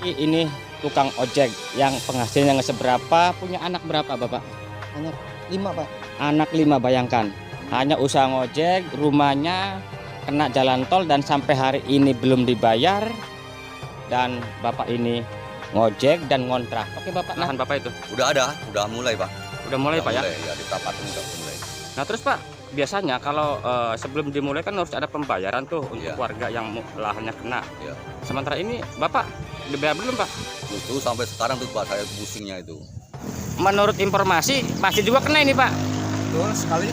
lagi ini tukang ojek yang penghasilannya nggak seberapa, punya anak berapa Bapak? Anak 5 Pak. Anak 5, bayangkan. Hanya usaha ngojek, rumahnya kena jalan tol dan sampai hari ini belum dibayar. Dan Bapak ini ngojek dan ngontrak. Oke Bapak, lahan Bapak itu? Udah ada, udah mulai Pak. Udah mulai Pak ya? Ya di tapatin udah mulai. Nah terus Pak, biasanya kalau sebelum dimulai kan harus ada pembayaran tuh untuk warga yang lahannya kena. Iya. Sementara ini Bapak dibayar belum Pak? Itu sampai sekarang tuh Pak saya pusingnya itu. Menurut informasi pasti juga kena ini Pak. Betul sekali.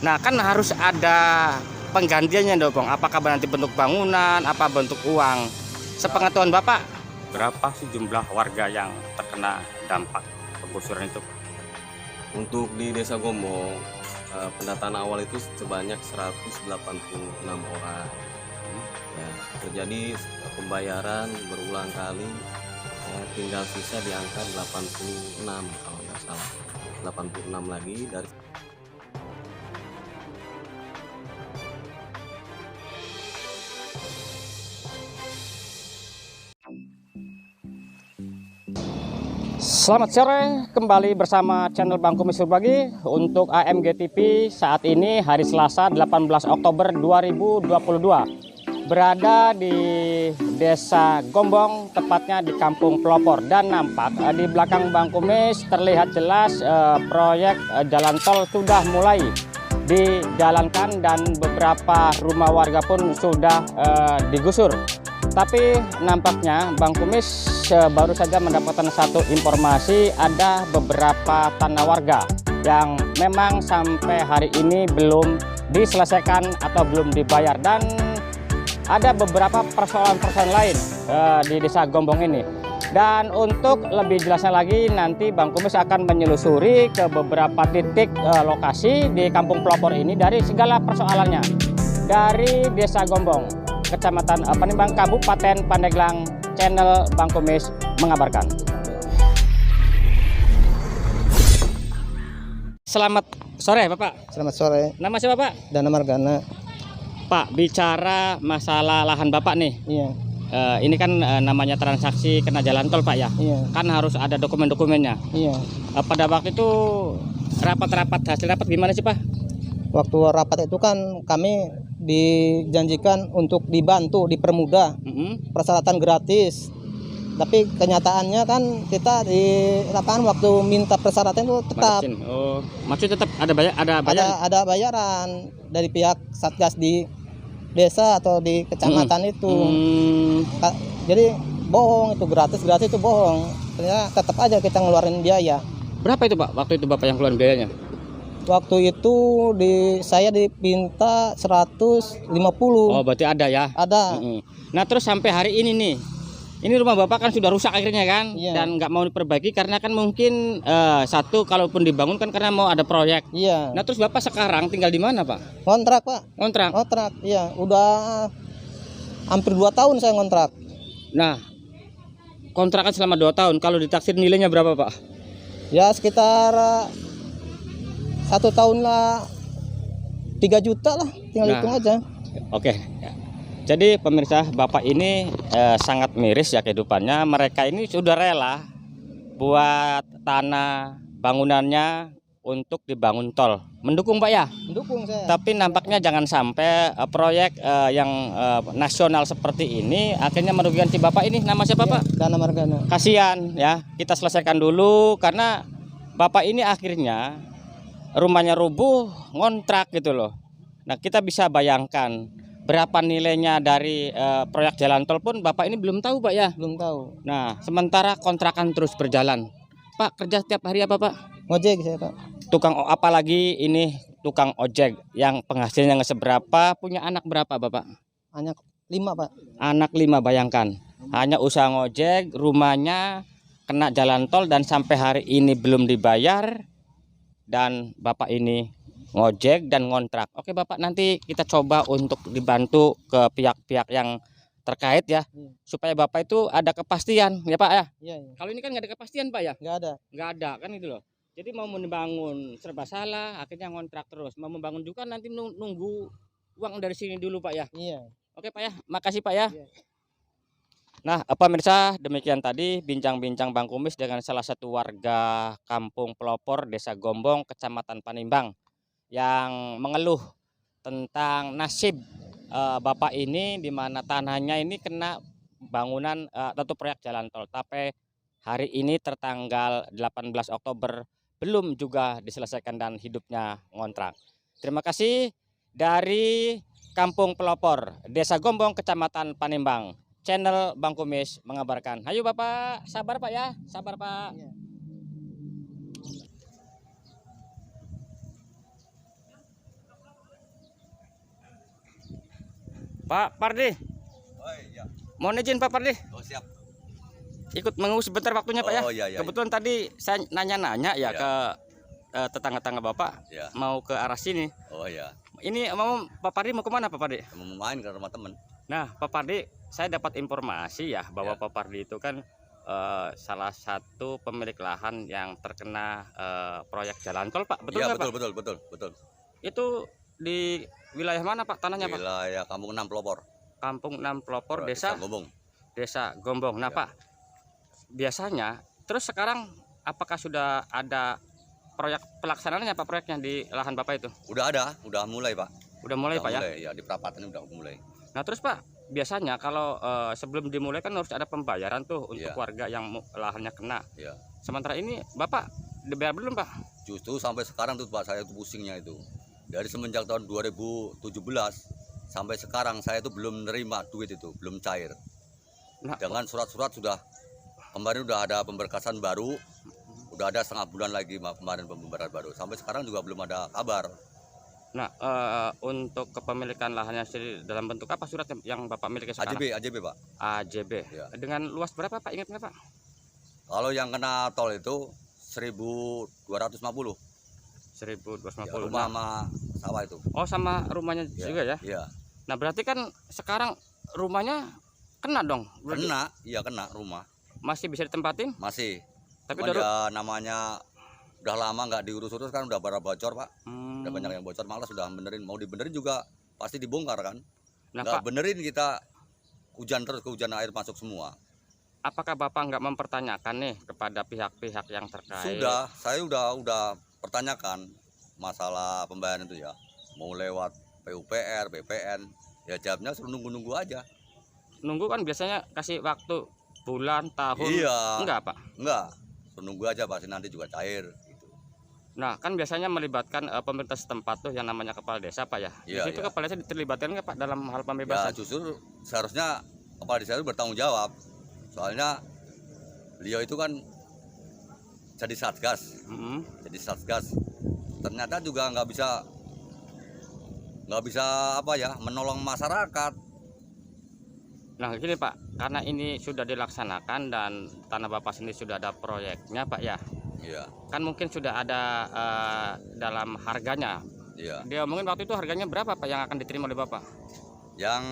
Nah kan harus ada penggantiannya dong Bang. Apakah nanti bentuk bangunan, apa bentuk uang? Sepengetahuan Bapak, berapa sih jumlah warga yang terkena dampak penggusuran itu? Untuk di Desa Gombong, pendataan awal itu sebanyak 186 orang. Ya, terjadi pembayaran berulang kali, ya, tinggal sisa di angka 86 kalau nggak salah. 86 lagi dari Selamat sore, kembali bersama channel Bang Kumis Berbagi untuk AMG TV. Saat ini hari Selasa 18 Oktober 2022, berada di Desa Gombong, tepatnya di Kampung Pelopor. Dan nampak di belakang Bang Kumis terlihat jelas proyek jalan tol sudah mulai dijalankan dan beberapa rumah warga pun sudah digusur. Tapi nampaknya Bang Kumis baru saja mendapatkan satu informasi, ada beberapa tanah warga yang memang sampai hari ini belum diselesaikan atau belum dibayar, dan ada beberapa persoalan-persoalan lain di Desa Gombong ini. Dan untuk lebih jelasnya lagi, nanti Bang Kumis akan menyelusuri ke beberapa titik lokasi di Kampung Pelopor ini dari segala persoalannya, dari Desa Gombong, Kecamatan Panimbang, Kabupaten Pandeglang. Channel Bang Kumis mengabarkan. Selamat sore Bapak. Selamat sore. Nama siapa Pak? Dana Margana. Pak, bicara masalah lahan Bapak nih. Iya. Ini kan namanya transaksi kena jalan tol Pak ya. Iya. Kan harus ada dokumen-dokumennya. Iya. Pada waktu itu rapat-rapat, hasil rapat gimana sih Pak? Waktu rapat itu kan kami dijanjikan untuk dibantu, dipermudah, persyaratan gratis. Tapi kenyataannya kan kita di lapangan waktu minta persyaratan itu tetap maksudnya tetap ada ada bayaran dari pihak Satgas di desa atau di kecamatan itu. Jadi bohong, itu gratis itu bohong. Ternyata tetap aja kita ngeluarin biaya. Berapa itu Pak waktu itu Bapak yang keluarin biayanya? Waktu itu saya dipinta 150. Oh, berarti ada ya? Ada. Nah, terus sampai hari ini nih, ini rumah Bapak kan sudah rusak akhirnya kan? Iya. Dan nggak mau diperbaiki karena kan mungkin satu, kalaupun dibangun kan karena mau ada proyek. Iya. Nah, terus Bapak sekarang tinggal di mana Pak? Kontrak Pak. Kontrak? Kontrak, iya. Udah hampir 2 tahun saya ngontrak. Nah, kontrakan selama 2 tahun, kalau ditaksir nilainya berapa Pak? Ya sekitar 1 tahun lah 3 juta lah, tinggal hitung aja. Oke. Jadi pemirsa, Bapak ini sangat miris ya kehidupannya. Mereka ini sudah rela buat tanah bangunannya untuk dibangun tol. Mendukung Pak ya? Mendukung saya. Tapi nampaknya jangan sampai proyek yang nasional seperti ini akhirnya merugikan si Bapak ini. Nama siapa Pak? Dana Margana. Kasihan ya, kita selesaikan dulu karena Bapak ini akhirnya rumahnya rubuh, ngontrak gitu loh. Nah, kita bisa bayangkan berapa nilainya dari proyek jalan tol pun Bapak ini belum tahu Pak ya? Belum tahu. Nah, sementara kontrakan terus berjalan. Pak, kerja setiap hari apa Pak? Ngojek saya Pak. Apalagi ini tukang ojek yang penghasilannya nggak seberapa, punya anak berapa Bapak? Anak 5 Pak. Anak 5, bayangkan. Hanya usaha ngojek, rumahnya kena jalan tol dan sampai hari ini belum dibayar. Dan Bapak ini ngojek dan ngontrak. Oke Bapak, nanti kita coba untuk dibantu ke pihak-pihak yang terkait ya, supaya Bapak itu ada kepastian ya Pak ya. Iya. Kalau ini kan nggak ada kepastian Pak ya. Nggak ada kan itu loh. Jadi mau membangun serba salah, akhirnya ngontrak terus. Mau membangun juga nanti nunggu uang dari sini dulu Pak ya. Iya. Oke Pak ya, makasih Pak ya. Iya. Nah, pemirsa, demikian tadi bincang-bincang Bang Kumis dengan salah satu warga Kampung Pelopor, Desa Gombong, Kecamatan Panimbang, yang mengeluh tentang nasib Bapak ini, di mana tanahnya ini kena bangunan atau proyek jalan tol. Tapi hari ini tertanggal 18 Oktober belum juga diselesaikan dan hidupnya ngontrak. Terima kasih dari Kampung Pelopor, Desa Gombong, Kecamatan Panimbang. Channel Bang Kumis mengabarkan. Ayo Bapak, sabar Pak ya, sabar Pak. Pak Pardi, Oh iya. mohon izin Pak Pardi, Oh siap. ikut menunggu sebentar waktunya Pak ya. Oh, iya, iya, Kebetulan tadi saya nanya-nanya ya Iya. ke tetangga-tetangga Bapak, Ya. mau ke arah sini. Oh iya. Ini mau Pak Pardi mau kemana Pak Pardi? Mau main ke rumah temen. Nah Pak Pardi, saya dapat informasi ya bahwa Ya. Pak Pardi itu kan salah satu pemilik lahan yang terkena proyek jalan tol Pak, betul Iya nggak Pak? betul. Itu di wilayah mana Pak tanahnya Pak? Wilayah Kampung 6 Pelopor. Kampung 6 Pelopor, Desa Gombong. Gombong. Nah Ya. Pak, biasanya terus sekarang apakah sudah ada proyek pelaksanaannya Pak, proyeknya di lahan Bapak itu? Udah mulai Pak. Udah mulai Udah Pak ya? mulai, ya di perapatan udah mulai. Nah terus Pak, biasanya kalau sebelum dimulai kan harus ada pembayaran tuh untuk Iya. warga yang lahannya kena. Ya. Sementara ini Bapak dibayar belum Pak? Justru sampai sekarang tuh Pak saya tuh pusingnya itu. Dari semenjak tahun 2017 sampai sekarang saya tuh belum nerima duit itu, belum cair. Nah, Dengan surat-surat sudah kemarin udah ada pemberkasan baru, udah ada setengah bulan lagi kemarin pemberkasan baru. Sampai sekarang juga belum ada kabar. nah untuk kepemilikan lahannya sendiri dalam bentuk apa surat yang Bapak miliki sekarang? AJB Pak. AJB. Ya. Dengan luas berapa Pak, ingat nggak Pak? Kalau yang kena tol itu 1.250. 1250. Ya, rumah sama sawah itu. Oh sama rumahnya Ya, juga ya? Iya. Nah berarti kan sekarang rumahnya kena dong? Berarti Kena rumah. masih bisa ditempatin? Masih. Tapi Cuman udah ya namanya udah lama nggak diurus-urus kan udah pada bocor Pak. Hmm. Udah banyak yang bocor, malah sudah benerin. Mau dibenerin juga pasti dibongkar kan. Nah Nggak Pak, benerin kita hujan terus, ke hujan air masuk semua. apakah Bapak nggak mempertanyakan nih kepada pihak-pihak yang terkait? Sudah, saya udah pertanyakan masalah pembayaran itu ya. Mau lewat PUPR, BPN, ya jawabnya suruh nunggu-nunggu aja. Nunggu kan biasanya kasih waktu bulan, tahun. Iya. Enggak Pak? Enggak, suruh nunggu aja pasti nanti juga cair. Gitu. Nah kan biasanya melibatkan pemerintah setempat tuh yang namanya kepala desa Pak ya? Di Iya, situ iya. kepala desa diterlibatkan nggak Pak dalam hal Ya pembebasan? justru seharusnya kepala desa itu bertanggung jawab. Soalnya beliau itu kan jadi satgas. Mm-mm. Jadi satgas ternyata juga nggak bisa apa ya menolong masyarakat. Nah gini Pak, karena ini sudah dilaksanakan dan tanah Bapak sendiri sudah ada proyeknya Pak ya, Iya, kan mungkin sudah ada dalam harganya. iya. Dia omongin waktu itu harganya berapa Pak yang akan diterima oleh Bapak? Yang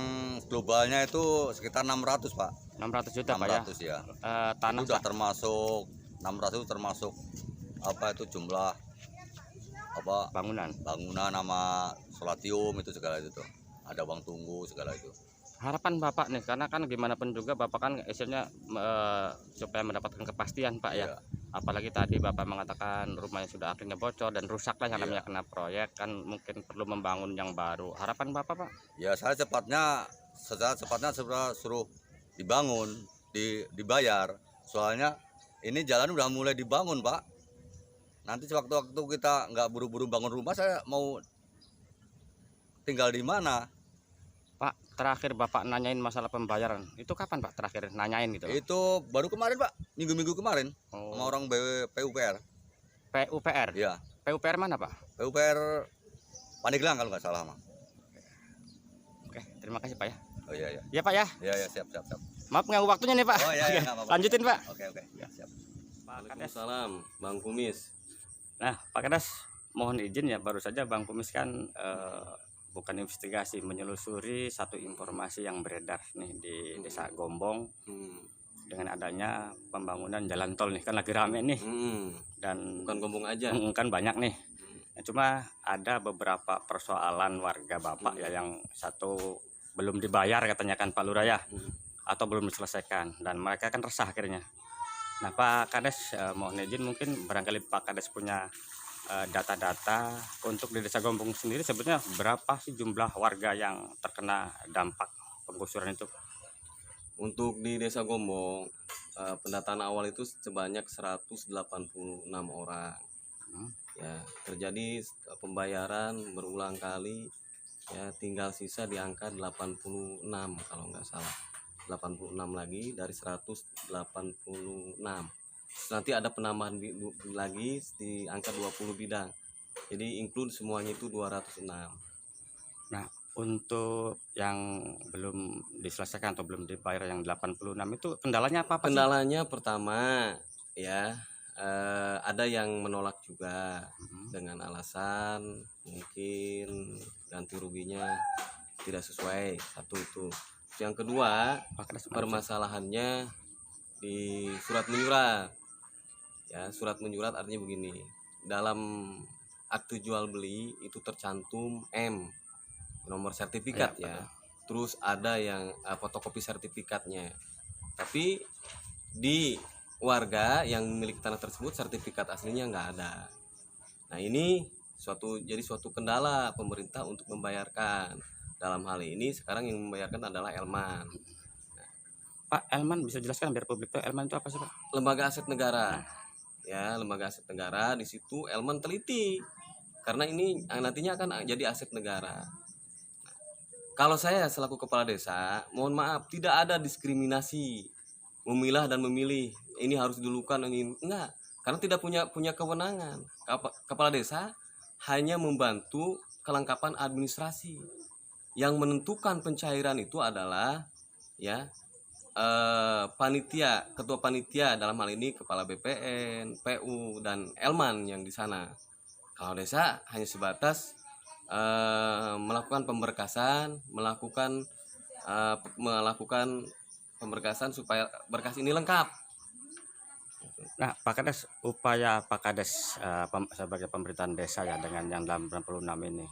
globalnya itu sekitar 600 Pak. 600 juta Pak ya. 600 ya. Tanah Itu udah termasuk 600 itu termasuk apa itu jumlah apa bangunan. bangunan sama solatium itu segala itu tuh. Ada uang tunggu segala itu. Harapan Bapak nih, karena kan gimana pun juga Bapak kan istilahnya supaya mendapatkan kepastian Pak ya. Iya. Apalagi tadi Bapak mengatakan rumahnya sudah akhirnya bocor dan rusak lah yang Iya. namanya kena proyek, kan mungkin perlu membangun yang baru. Harapan Bapak Pak? Ya saya secara cepatnya suruh dibangun, dibayar. Soalnya ini jalan udah mulai dibangun Pak. Nanti sewaktu-waktu kita nggak buru-buru bangun rumah, saya mau tinggal di mana? Pak, terakhir Bapak nanyain masalah pembayaran, itu kapan Pak terakhir nanyain gitu? Itu baru kemarin Pak, minggu-minggu kemarin sama Oh, orang PUPR. PUPR? Ya, PUPR mana Pak? PUPR Pandeglang kalau nggak salah Mak. Oke, terima kasih Pak ya. Oh iya iya. Ya Pak ya, Iya iya siap. maaf mengganggu waktunya nih Pak. Oh iya iya nggak apa-apa. Lanjutin Pak. Oke siap. Pak Kades. Waalaikumsalam, Bang Kumis. Nah Pak Kades, mohon izin ya, baru saja Bang Kumis kan bukan investigasi, menyelusuri satu informasi yang beredar nih di Desa Gombong Hmm. dengan adanya pembangunan jalan tol nih, kan lagi rame nih Hmm. dan Bukan Gombong aja. kan banyak nih. Nah, cuma ada beberapa persoalan warga Bapak ya, yang satu belum dibayar katanya kan Pak Lurah ya. Hmm. atau belum diselesaikan, dan mereka kan resah akhirnya. Nah Pak Kades, mohon izin mungkin barangkali Pak Kades punya data-data untuk di Desa Gombong sendiri sebetulnya berapa sih jumlah warga yang terkena dampak penggusuran itu? Untuk di Desa Gombong, pendataan awal itu sebanyak 186 orang. Ya, terjadi pembayaran berulang kali, ya tinggal sisa di angka 86 kalau nggak salah. 86 lagi dari 186. Nanti ada penambahan lagi di angka 20 bidang. Jadi include semuanya itu 206. Nah, untuk yang belum diselesaikan atau belum dibayar yang 86 itu kendalanya apa sih? Kendalanya pertama ya ada yang menolak juga dengan alasan mungkin ganti ruginya tidak sesuai, satu itu. Yang kedua, permasalahannya di surat menyurat. Ya, surat menyurat artinya begini. Dalam akte jual beli itu tercantum M, nomor sertifikat ya. Terus ada yang fotokopi sertifikatnya. Tapi di warga yang memiliki tanah tersebut sertifikat aslinya nggak ada. Nah, ini jadi suatu kendala pemerintah untuk membayarkan. Dalam hal ini sekarang yang membayarkan adalah Elman. Pak, Elman bisa jelaskan biar publik tahu Elman itu apa sih Pak? Lembaga aset negara. Ya, lembaga aset negara, di situ Elman teliti. Karena ini nantinya akan jadi aset negara. Kalau saya selaku kepala desa, mohon maaf, tidak ada diskriminasi memilah dan memilih. Ini harus didulukan, ini enggak. Karena tidak punya kewenangan. Kepala desa hanya membantu kelengkapan administrasi. Yang menentukan pencairan itu adalah ya panitia, ketua panitia, dalam hal ini kepala BPN, PU dan Elman yang di sana. Kalau desa hanya sebatas melakukan pemberkasan, melakukan pemberkasan supaya berkas ini lengkap. Nah, Pak Kades, upaya Pak Kades sebagai pemerintahan desa ya dengan yang 86 ini,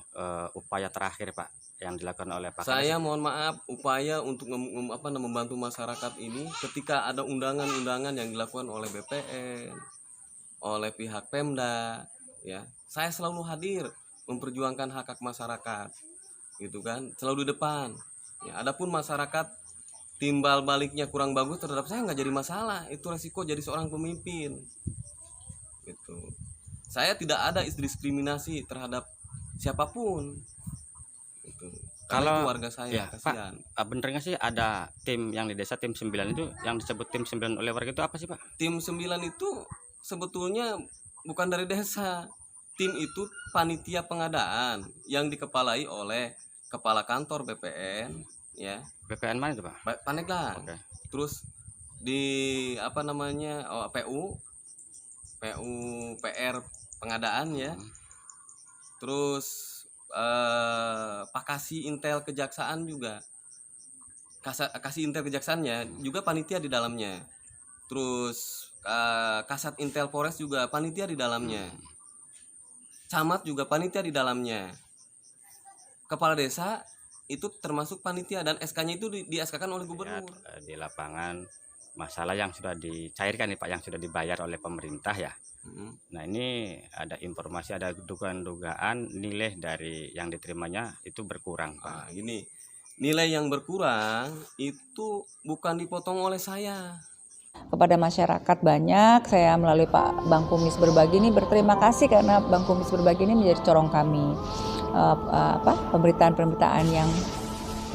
upaya terakhir Pak yang dilakukan oleh Pak Kades. Saya mohon maaf, upaya untuk membantu masyarakat ini ketika ada undangan-undangan yang dilakukan oleh BPN, oleh pihak Pemda, ya saya selalu hadir memperjuangkan hak masyarakat, gitu kan, selalu di depan. Ya, adapun masyarakat timbal baliknya kurang bagus terhadap saya nggak jadi masalah, itu resiko jadi seorang pemimpin. Gitu. Saya tidak ada diskriminasi terhadap siapapun. Gitu. Kalau itu warga saya, ya, kasihan. Pak, bener nggak sih ada tim yang di desa tim 9 itu yang disebut tim 9 oleh warga itu apa sih Pak? Tim 9 itu sebetulnya bukan dari desa. Tim itu panitia pengadaan yang dikepalai oleh kepala kantor BPN, ya. BPN mana itu Pak? Pandeglang. Oke. Terus di PU PR pengadaan ya. Terus Pakasi Intel Kejaksaan juga. Kasih Intel Kejaksaannya juga panitia di dalamnya. Terus Kasat Intel Polres juga panitia di dalamnya. Camat juga panitia di dalamnya. Kepala desa itu termasuk panitia dan SK-nya itu di SK-kan oleh gubernur. Ya, di lapangan masalah yang sudah dicairkan nih Pak, yang sudah dibayar oleh pemerintah ya. Nah, ini ada informasi, ada dugaan-dugaan nilai dari yang diterimanya itu berkurang Pak. Gini, nilai yang berkurang itu bukan dipotong oleh saya. Kepada masyarakat banyak, saya melalui Pak Bang Kumis Berbagi ini berterima kasih karena Bang Kumis Berbagi ini menjadi corong kami. Pemberitaan-pemberitaan yang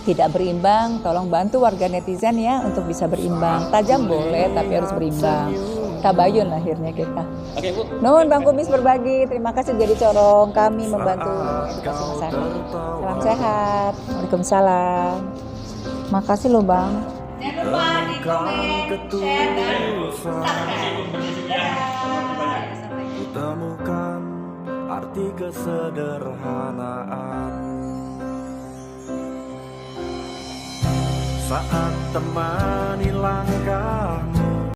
tidak berimbang, tolong bantu warga netizen ya untuk bisa berimbang. Tajam boleh tapi harus berimbang. Tabayun akhirnya kita. Oke Bu. Nuhun Bang Kumis Berbagi, terima kasih jadi corong kami membantu edukasi masyarakat. Salam sehat. Waalaikumsalam. Makasih loh Bang. Jangan lupa di komen, share, dan subscribe. Kutemukan arti kesederhanaan saat temani langkah